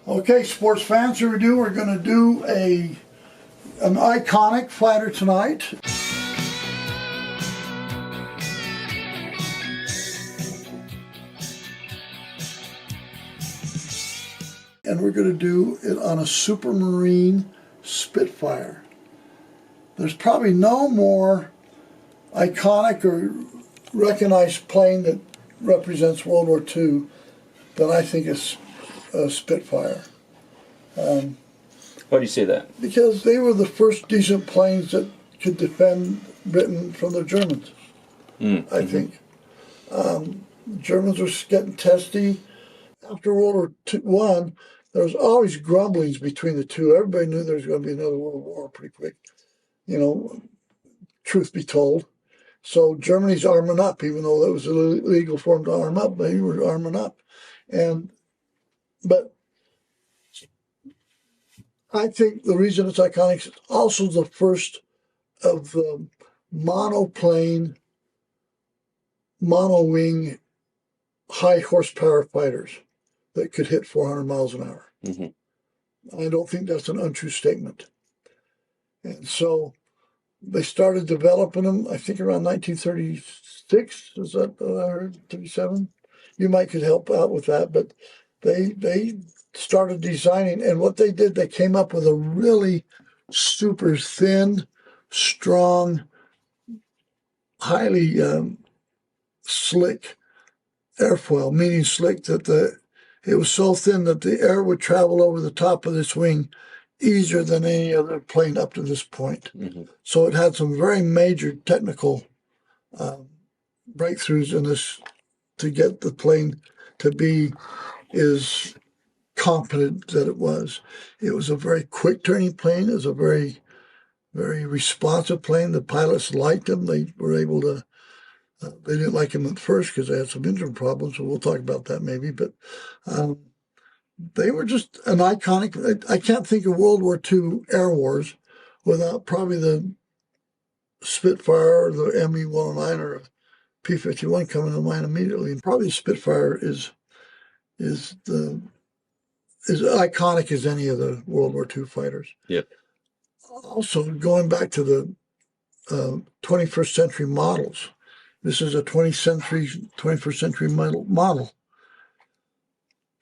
Okay, sports fans, here we do. We're going to do an iconic fighter tonight. And we're going to do it on a Supermarine Spitfire. There's probably no more iconic or recognized plane that represents World War II than I think is Spitfire. Why do you say that? Because they were the first decent planes that could defend Britain from the Germans, I think. The Germans were getting testy. After World War I, there was always grumblings between the two. Everybody knew there was going to be another World War pretty quick, you know, truth be told. So Germany's arming up, even though it was illegal for them to arm up, they were arming up. But I think the reason it's iconic is it's also the first of the monoplane, mono-wing, high horsepower fighters that could hit 400 miles an hour. I don't think that's an untrue statement. And so they started developing them, I think around 1936, is that what I heard, 37? You might could help out with that, but they started designing, and what they did, they came up with a really super thin, strong, highly slick airfoil, meaning slick that it was so thin that the air would travel over the top of this wing easier than any other plane up to this point. So it had some very major technical breakthroughs in this to get the plane to be as competent that it was. It was a very quick turning plane. It was a very, very responsive plane. The pilots liked them. They were able to, they didn't like him at first because they had some engine problems, so we'll talk about that maybe, but they were just an iconic. I can't think of World War II air wars without probably the Spitfire or the ME-109 or a P-51 coming to mind immediately. And probably the Spitfire is as iconic as any of the World War II fighters. Yep. Also, going back to the 21st century models, this is a 21st century model.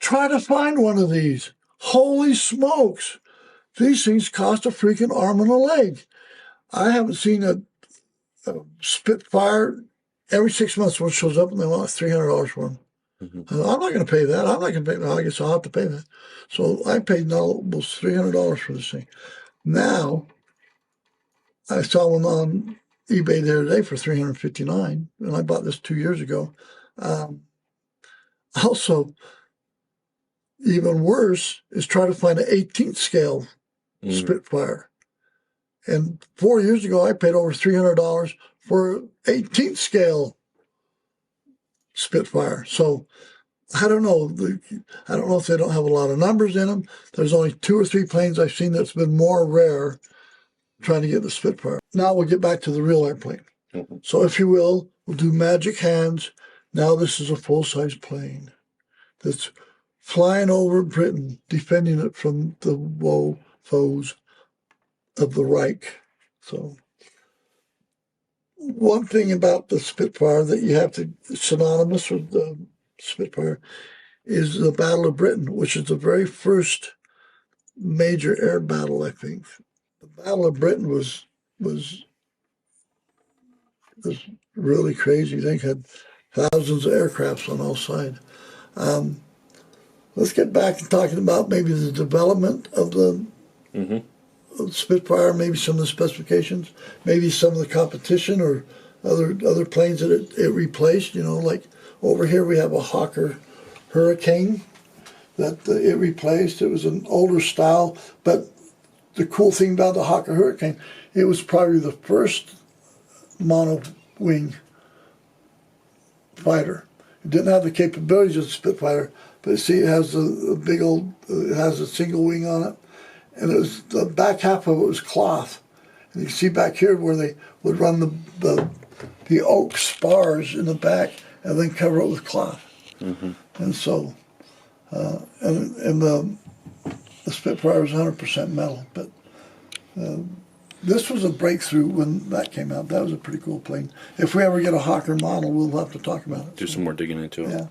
Try to find one of these. Holy smokes. These things cost a freaking arm and a leg. I haven't seen a Spitfire. Every 6 months one shows up and they want $300 for them. I'm not going to pay that. I'm not going to pay that. I guess I'll have to pay that. So I paid almost $300 for this thing. Now, I saw one on eBay the other day for $359, and I bought this 2 years ago. Also, even worse is try to find an 18th scale Spitfire. And 4 years ago, I paid over $300 for an 18th scale Spitfire. So I don't know. I don't know if they don't have a lot of numbers in them. There's only 2 or 3 planes I've seen that's been more rare trying to get the Spitfire. Now we'll get back to the real airplane. So if you will, we'll do magic hands. Now this is a full-size plane that's flying over Britain, defending it from the foes of the Reich. So one thing about the Spitfire that you have to, synonymous with the Spitfire, is the Battle of Britain, which is the very first major air battle, I think. The Battle of Britain was really crazy. They had thousands of aircrafts on all sides. Let's get back to talking about maybe the development of the Spitfire, maybe some of the specifications, maybe some of the competition or other planes that it replaced. You know, like over here we have a Hawker Hurricane that it replaced. It was an older style, but the cool thing about the Hawker Hurricane, it was probably the first mono-wing fighter. It didn't have the capabilities of the Spitfire, but see, it has a big old, it has a single wing on it, and it was the back half of it was cloth. And you can see back here where they would run the oak spars in the back and then cover it with cloth. And so, and Spitfire was 100% metal, but this was a breakthrough when that came out. That was a pretty cool plane. If we ever get a Hawker model, we'll have to talk about it. Do some more digging into it. Yeah.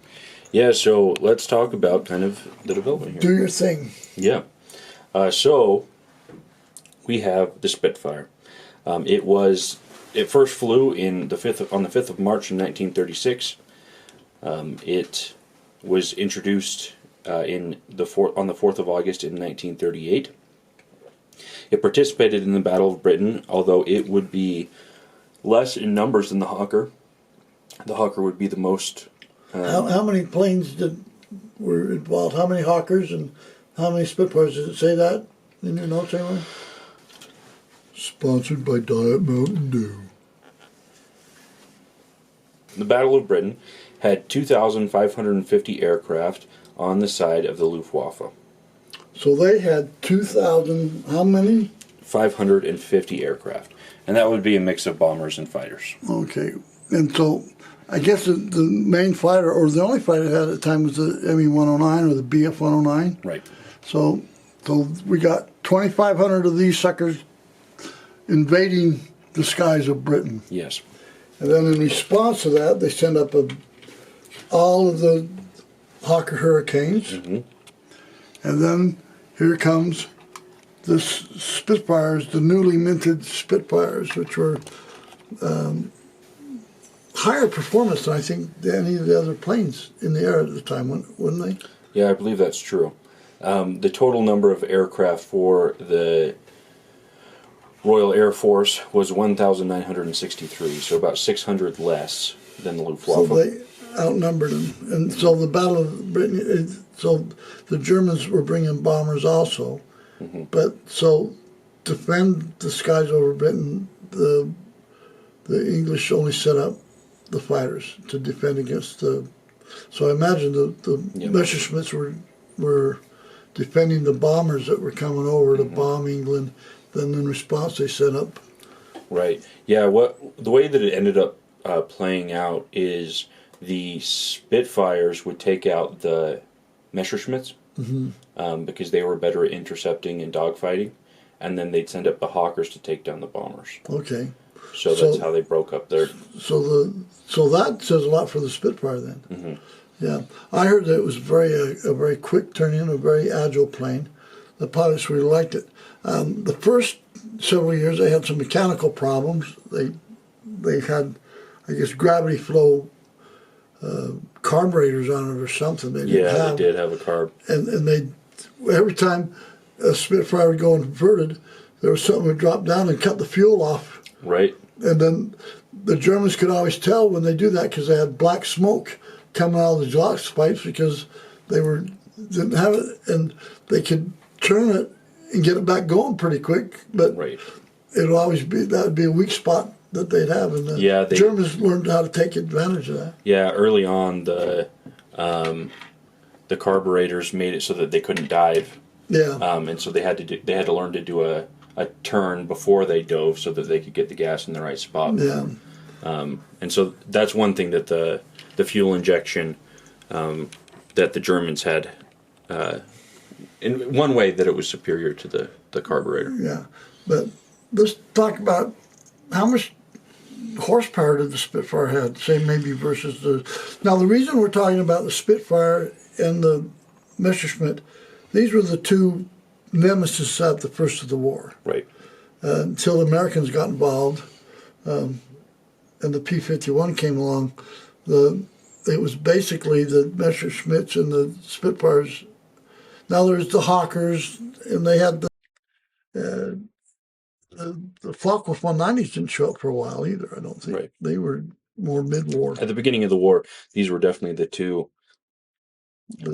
Yeah, so let's talk about kind of the development here. Do your thing. Yeah. So we have the Spitfire. It first flew on the 5th of March in 1936. It was introduced on the 4th of August in 1938. It participated in the Battle of Britain, although it would be less in numbers than the Hawker. The Hawker would be the most. How many planes were involved? How many Hawkers and how many Spitfires? Does it say that in your notes anywhere? Sponsored by Diet Mountain Dew. The Battle of Britain had 2,550 aircraft on the side of the Luftwaffe. So they had 2,000, how many? 550 aircraft. And that would be a mix of bombers and fighters. Okay. And so I guess the main fighter, or the only fighter it had at the time, was the ME-109 or the BF-109. Right. So we got 2,500 of these suckers invading the skies of Britain. Yes. And then in response to that, they sent up all of the Hawker Hurricanes. Mm-hmm. And then here comes the Spitfires, the newly minted Spitfires, which were higher performance than I think any of the other planes in the air at the time, wouldn't they? Yeah, I believe that's true. The total number of aircraft for the Royal Air Force was 1,963, so about 600 less than the Luftwaffe. So they outnumbered them. And so the Battle of Britain, so the Germans were bringing bombers also. Mm-hmm. But so to defend the skies over Britain, the English only set up the fighters to defend against the. So I imagine the Yep. Messerschmitts were defending the bombers that were coming over to Mm-hmm. bomb England. Then in response, they set up. Right. Yeah. The way that it ended up playing out is the Spitfires would take out the Messerschmitts because they were better at intercepting and dogfighting, and then they'd send up the Hawkers to take down the bombers. Okay. So that's how they broke up their. So that says a lot for the Spitfire then. Mm-hmm. Yeah, I heard that it was a very quick turn-in, a very agile plane. The pilots really liked it. The first several years, they had some mechanical problems. They had, I guess, gravity flow carburetors on it or something. They did have a carb. And every time a Spitfire would go inverted, there was something that would drop down and cut the fuel off. Right. And then the Germans could always tell when they do that because they had black smoke coming out of the exhaust pipes because they didn't have it, and they could turn it and get it back going pretty quick. But Right. it'll always be that would be a weak spot that they'd have, and the Germans learned how to take advantage of that. Yeah, early on the carburetors made it so that they couldn't dive. Yeah. And so they had to learn to do a turn before they dove so that they could get the gas in the right spot. Yeah. And so that's one thing that the fuel injection that the Germans had. In one way that it was superior to the carburetor. Yeah. But let's talk about how much horsepower did the Spitfire have, say maybe versus the. Now the reason we're talking about the Spitfire and the Messerschmitt, these were the two nemesis at the first of the war. Right. Until the Americans got involved, and the P-51 came along, it was basically the Messerschmitts and the Spitfires. Now there's the Hawkers, and they had the Focke 190s didn't show up for a while either. I don't think. Right. They were more mid-war. At the beginning of the war, these were definitely the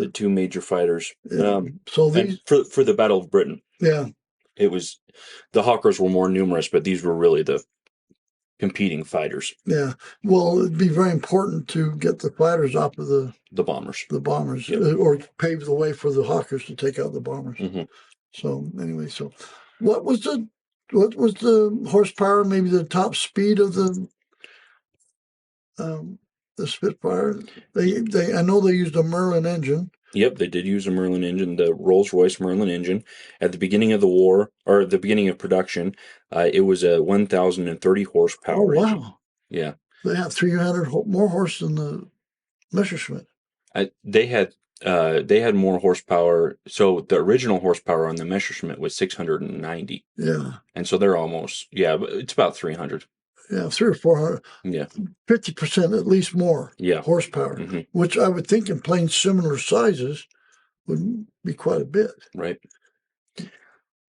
two major fighters. Yeah. So these for the Battle of Britain, yeah, it was the Hawkers were more numerous, but these were really the competing fighters. yeah. Well, it'd be very important to get the fighters off of the bombers. The bombers, Yep. Or pave the way for the Hawkers to take out the bombers. Mm-hmm. So anyway, what was the horsepower? Maybe the top speed of the Spitfire. I know they used a Merlin engine. Yep, they did use a Merlin engine, the Rolls-Royce Merlin engine. At the beginning of the war, or the beginning of production, it was a 1,030 horsepower engine. wow. Yeah. They have 300 more horse than the Messerschmitt. They had more horsepower. So the original horsepower on the Messerschmitt was 690. Yeah. And so they're almost, yeah, but it's about 300. Yeah, 300 or 400. Yeah. 50% at least more Yeah. horsepower, Mm-hmm. which I would think in planes similar sizes would be quite a bit. Right.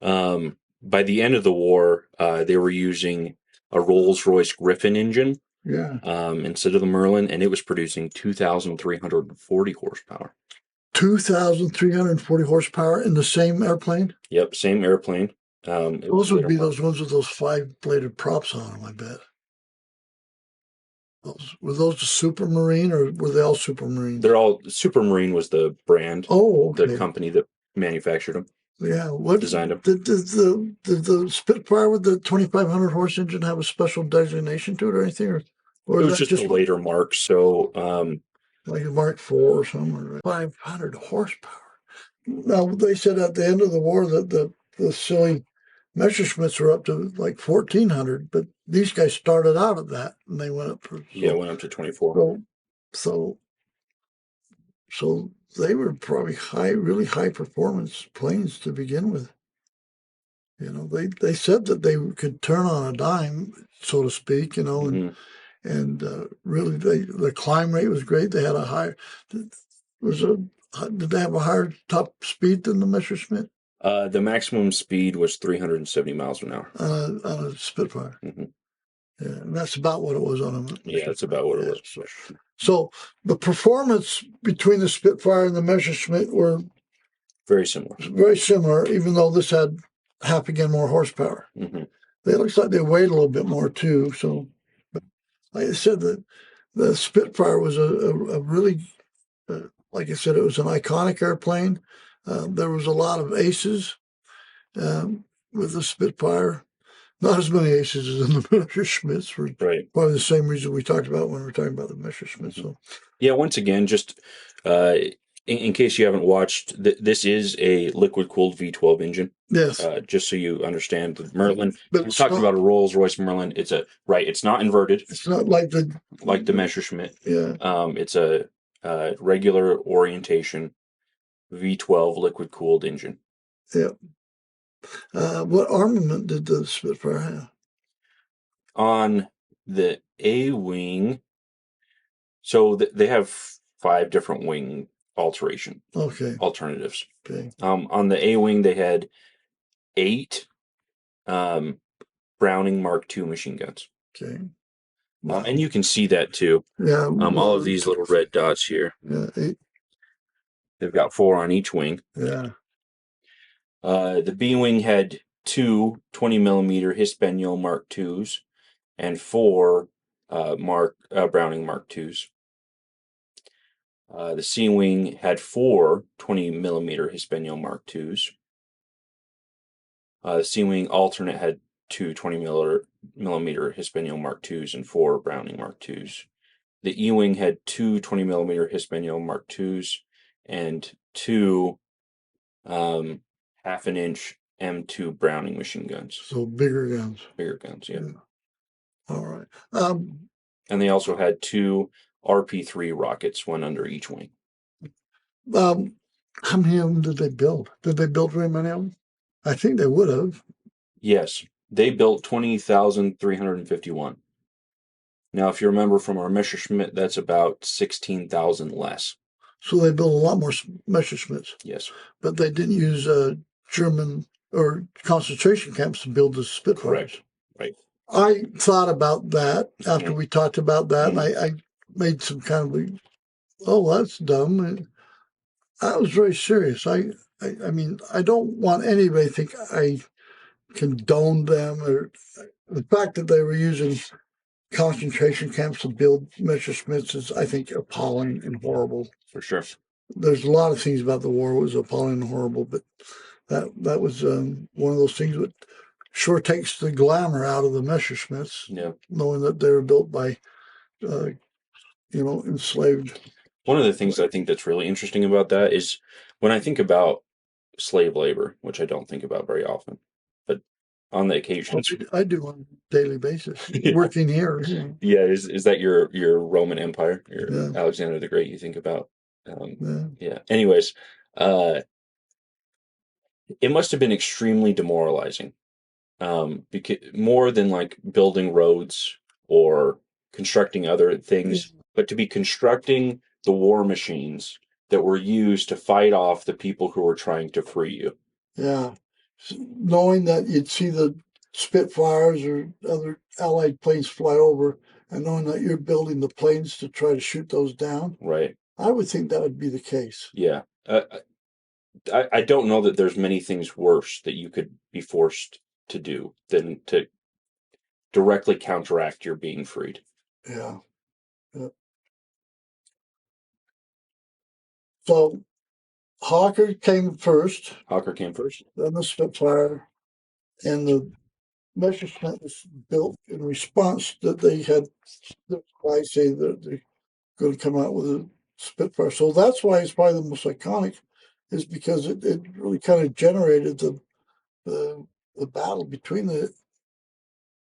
By the end of the war, they were using a Rolls-Royce Griffin engine Yeah. instead of the Merlin, and it was producing 2,340 horsepower. 2,340 horsepower in the same airplane? Yep, same airplane. Those would be those ones with those 5-bladed props on them, I bet. Were those the Supermarine, or were they all Supermarines? They're all Supermarine was the brand. Oh, okay. The company that manufactured them. Yeah, what designed them? Did the Spitfire with the 2,500 horse engine have a special designation to it or anything, or It was just a later mark. So like a Mark IV or something? 500 horsepower. Now they said at the end of the war that the silly Messerschmitts were up to like 1,400, but these guys started out at that and they went up for went up to 24. So they were probably really high performance planes to begin with. You know, they said that they could turn on a dime, so to speak. You know, and really the climb rate was great. They had a higher did they have a higher top speed than the Messerschmitt? The maximum speed was 370 miles an hour On a Spitfire. Mm-hmm. Yeah, and that's about what it was on a. Yeah, that's about what it was. So the performance between the Spitfire and the Messerschmitt were very similar. Very similar, even though this had half again more horsepower. Mm-hmm. It looks like they weighed a little bit more too. So, but like I said, the Spitfire was a really, like I said, it was an iconic airplane. There was a lot of aces with the Spitfire. Not as many aces as in the Messerschmitts for probably the same reason we talked about when we were talking about the Messerschmitt. So, yeah, once again, just in case you haven't watched, this is a liquid-cooled V12 engine. Yes. Just so you understand, the Merlin. We're talking about a Rolls-Royce Merlin. It's not inverted. It's not like the Messerschmitt. Yeah. It's a regular orientation V12 liquid-cooled engine. Yeah. What armament did the Spitfire have? On the A wing, so they have 5 different wing alternatives. Okay. On the A wing, they had 8 Browning Mark II machine guns. Okay. Wow. And you can see that too. Yeah. All of these little red dots here. Yeah. 8. They've got 4 on each wing. Yeah. The B wing had 2 20mm Hispaniola Mark IIs and 4 Browning Mark IIs. The C wing had 4 20mm Hispaniola Mark IIs. The C wing alternate had 2 20mm Hispaniola Mark IIs and 4 Browning Mark IIs. The E wing had 2 20mm Hispaniola Mark IIs and 2 half-an-inch M2 Browning machine guns. So bigger guns. Yeah. All right. And they also had 2 RP3 rockets, one under each wing. How many of them did they build? Did they build very many of them? I think they would have. Yes. They built 20,351. Now, if you remember from our Messerschmitt, that's about 16,000 less. So they built a lot more Messerschmitts. Yes. But they didn't use German or concentration camps to build the Spitfires. Correct. Right. I thought about that after we talked about that, and I made some kind of, that's dumb. And I was very serious. I mean, I don't want anybody to think I condone them, or the fact that they were using concentration camps to build Messerschmitts is, I think, appalling and horrible. For sure. There's a lot of things about the war that was appalling and horrible, but that was one of those things that sure takes the glamour out of the Messerschmitts. Yeah. Knowing that they were built by, enslaved One of the things I think that's really interesting about that is when I think about slave labor, which I don't think about very often, but on the occasions, I do on a daily basis, yeah, working here. yeah. Is that your Roman Empire, your Yeah, Alexander the Great? You think about, yeah, yeah. Anyways, uh, it must have been extremely demoralizing, because more than like building roads or constructing other things, but to be constructing the war machines that were used to fight off the people who were trying to free you. yeah. Knowing that you'd see the Spitfires or other Allied planes fly over, and knowing that you're building the planes to try to shoot those down, Right. I would think that would be the case. Yeah. I don't know that there's many things worse that you could be forced to do than to directly counteract your being freed. Yeah. Yeah. So Hawker came first, Hawker came first. then the Spitfire, and the Messerschmitt was built in response that they had the guys say that they're going to come out with a Spitfire. So that's why it's probably the most iconic, is because it really kind of generated the the battle between the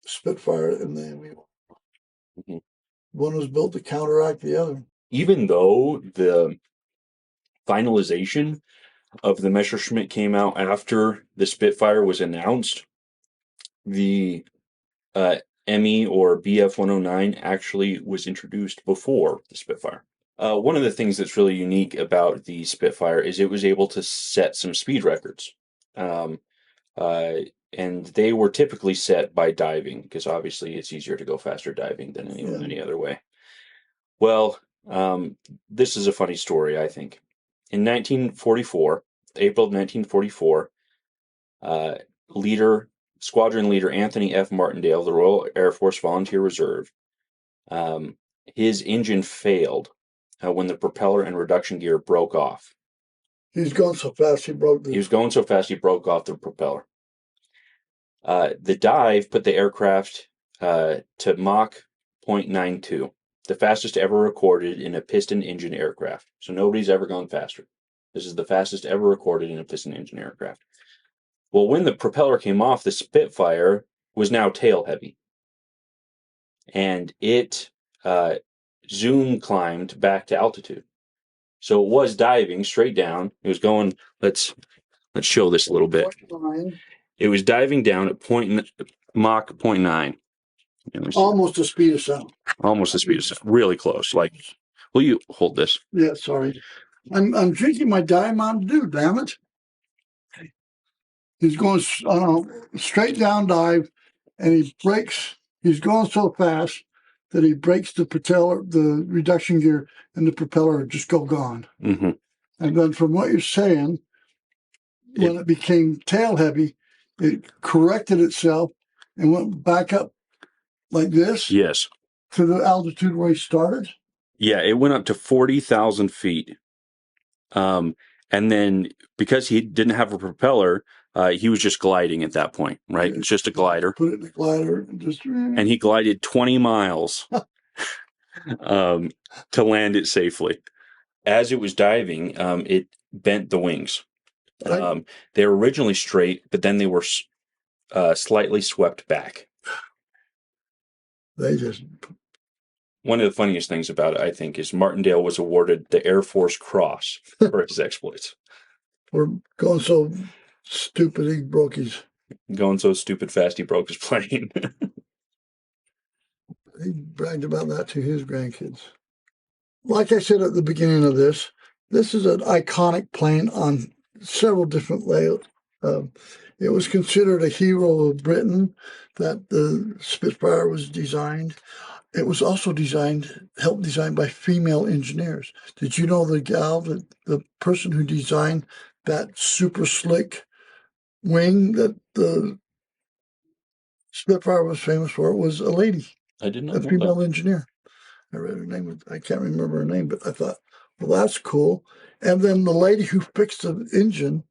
Spitfire and the Mhm. one was built to counteract the other. Even though the finalization of the Messerschmitt came out after the Spitfire was announced, the uh, ME or BF 109 actually was introduced before the Spitfire. One of the things that's really unique about the Spitfire is it was able to set some speed records. Um, uh, and they were typically set by diving, because obviously it's easier to go faster diving than any other way. Well, this is a funny story, I think. In 1944, April of 1944, uh, squadron leader Anthony F. Martindale, the Royal Air Force Volunteer Reserve, um, his engine failed when the propeller and reduction gear broke off. He was going so fast He was going so fast he broke off the propeller. The dive put the aircraft to Mach 0.92, the fastest ever recorded in a piston engine aircraft. So nobody's ever gone faster. This is the fastest ever recorded in a piston engine aircraft. Well, when the propeller came off, the Spitfire was now tail heavy, and it zoom climbed back to altitude. So it was diving straight down. It was going. Let's show this a little bit. 0.9. It was diving down at Mach 0.9. Almost the speed of sound. Almost the speed of sound. Really close. Like, will you hold this? Yeah, sorry. I'm drinking my Diet Mountain Dew, damn it. He's going on a straight down dive, and he brakes. He's going so fast that he breaks the propeller, the reduction gear, and the propeller just go gone. Mm-hmm. And then from what you're saying, when it became tail heavy, it corrected itself and went back up like this. Yes. To the altitude where he started. Yeah, it went up to 40,000 feet. And then because he didn't have a propeller, he was just gliding at that point, right? It's just a glider. Put it in the glider and he glided 20 miles to land it safely. As it was diving, it bent the wings. They were originally straight, but then they were slightly swept back. They just. One of the funniest things about it, I think, is Martindale was awarded the Air Force Cross for his exploits. We're going so stupid he broke his. Going so stupid fast he broke his plane. He bragged about that to his grandkids. Like I said at the beginning of this is an iconic plane on several different layers. It was considered a hero of Britain that the Spitfire was designed. It was also helped designed by female engineers. Did you know the person who designed that super slick wing that the Spitfire was famous for was a lady? I did not know female that. engineer. I read her name. I can't remember her name, but I thought, well, that's cool. And then the lady who fixed the engine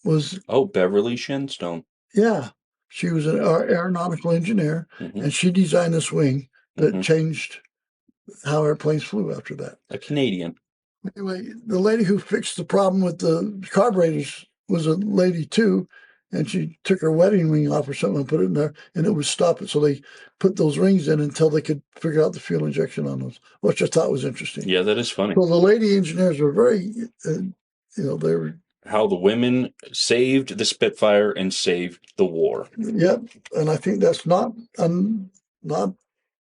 was Beverly Shenstone. Yeah, she was an aeronautical engineer, and she designed this wing that changed how airplanes flew after that. A Canadian. Anyway, the lady who fixed the problem with the carburetors was a lady too, and she took her wedding ring off or something and put it in there, and it would stop it. So they put those rings in until they could figure out the fuel injection on those, which I thought was interesting. Yeah, that is funny. So the lady engineers were very, they were. How the women saved the Spitfire and saved the war. Yep, and I think that's not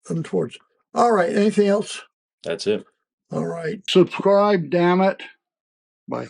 untoward. All right, anything else? That's it. All right. Subscribe, damn it. Bye.